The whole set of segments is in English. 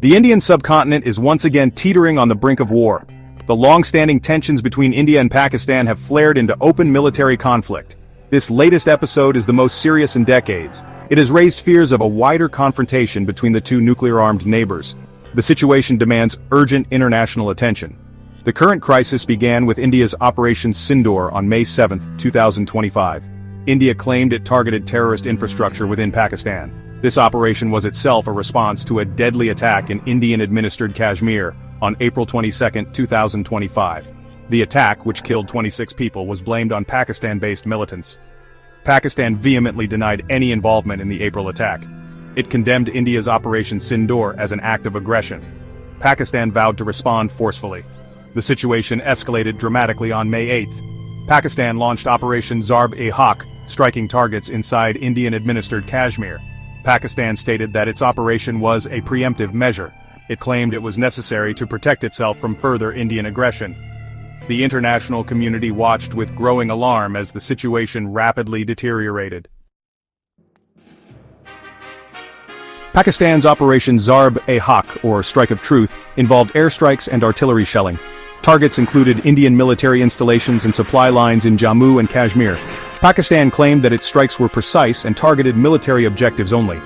The Indian subcontinent is once again teetering on the brink of war. The long-standing tensions between India and Pakistan have flared into open military conflict. This latest episode is the most serious in decades. It has raised fears of a wider confrontation between the two nuclear-armed neighbors. The situation demands urgent international attention. The current crisis began with India's Operation Sindoor on May 7, 2025. India claimed it targeted terrorist infrastructure within Pakistan. This operation was itself a response to a deadly attack in Indian-administered Kashmir on April 22, 2025. The attack, which killed 26 people, was blamed on Pakistan-based militants. Pakistan vehemently denied any involvement in the April attack. It condemned India's Operation Sindoor as an act of aggression. Pakistan vowed to respond forcefully. The situation escalated dramatically on May 8. Pakistan launched Operation Zarb-e-Haqq, striking targets inside Indian-administered Kashmir. Pakistan stated that its operation was a preemptive measure. It claimed it was necessary to protect itself from further Indian aggression. The international community watched with growing alarm as the situation rapidly deteriorated. Pakistan's Operation Zarb-e-Haqq, or Strike of Truth, involved airstrikes and artillery shelling. Targets included Indian military installations and supply lines in Jammu and Kashmir. Pakistan claimed that its strikes were precise and targeted military objectives only.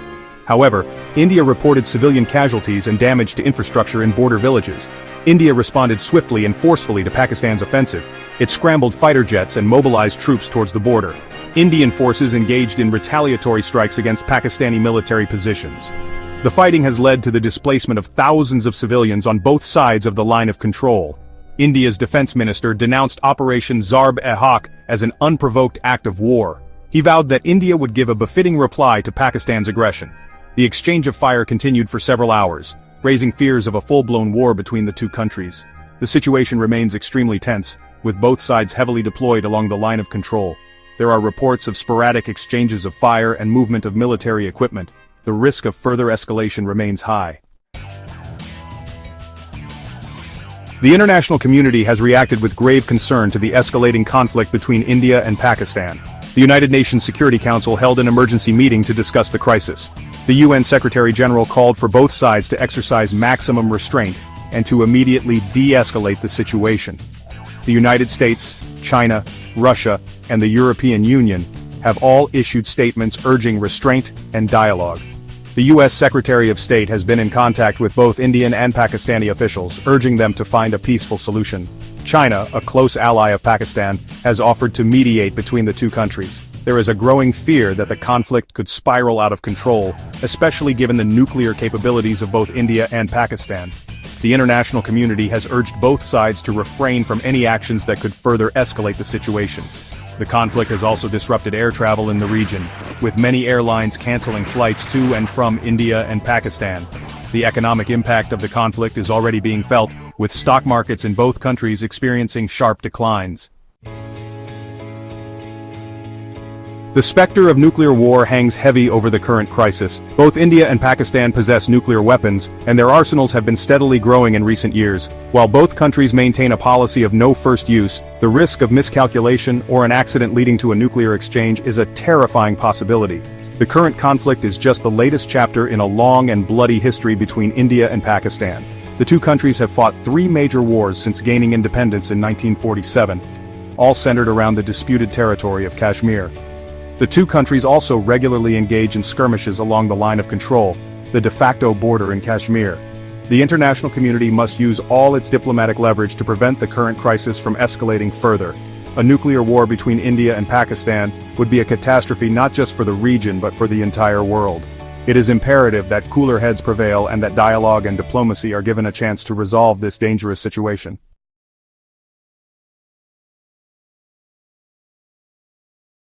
However, India reported civilian casualties and damage to infrastructure in border villages. India responded swiftly and forcefully to Pakistan's offensive. It scrambled fighter jets and mobilized troops towards the border. Indian forces engaged in retaliatory strikes against Pakistani military positions. The fighting has led to the displacement of thousands of civilians on both sides of the line of control. India's defense minister denounced Operation Zarb-e-Haqq as an unprovoked act of war. He vowed that India would give a befitting reply to Pakistan's aggression. The exchange of fire continued for several hours, raising fears of a full-blown war between the two countries. The situation remains extremely tense, with both sides heavily deployed along the line of control. There are reports of sporadic exchanges of fire and movement of military equipment. The risk of further escalation remains high. The international community has reacted with grave concern to the escalating conflict between India and Pakistan. The United Nations Security Council held an emergency meeting to discuss the crisis. The UN Secretary-General called for both sides to exercise maximum restraint and to immediately de-escalate the situation. The United States, China, Russia, and the European Union have all issued statements urging restraint and dialogue. The U.S. Secretary of State has been in contact with both Indian and Pakistani officials, urging them to find a peaceful solution. China, a close ally of Pakistan, has offered to mediate between the two countries. There is a growing fear that the conflict could spiral out of control, especially given the nuclear capabilities of both India and Pakistan. The international community has urged both sides to refrain from any actions that could further escalate the situation. The conflict has also disrupted air travel in the region, with many airlines canceling flights to and from India and Pakistan. The economic impact of the conflict is already being felt, with stock markets in both countries experiencing sharp declines. The specter of nuclear war hangs heavy over the current crisis. Both India and Pakistan possess nuclear weapons, and their arsenals have been steadily growing in recent years. While both countries maintain a policy of no first use, the risk of miscalculation or an accident leading to a nuclear exchange is a terrifying possibility. The current conflict is just the latest chapter in a long and bloody history between India and Pakistan. The two countries have fought 3 major wars since gaining independence in 1947, all centered around the disputed territory of Kashmir. The two countries also regularly engage in skirmishes along the line of control, the de facto border in Kashmir. The international community must use all its diplomatic leverage to prevent the current crisis from escalating further. A nuclear war between India and Pakistan would be a catastrophe not just for the region but for the entire world. It is imperative that cooler heads prevail and that dialogue and diplomacy are given a chance to resolve this dangerous situation.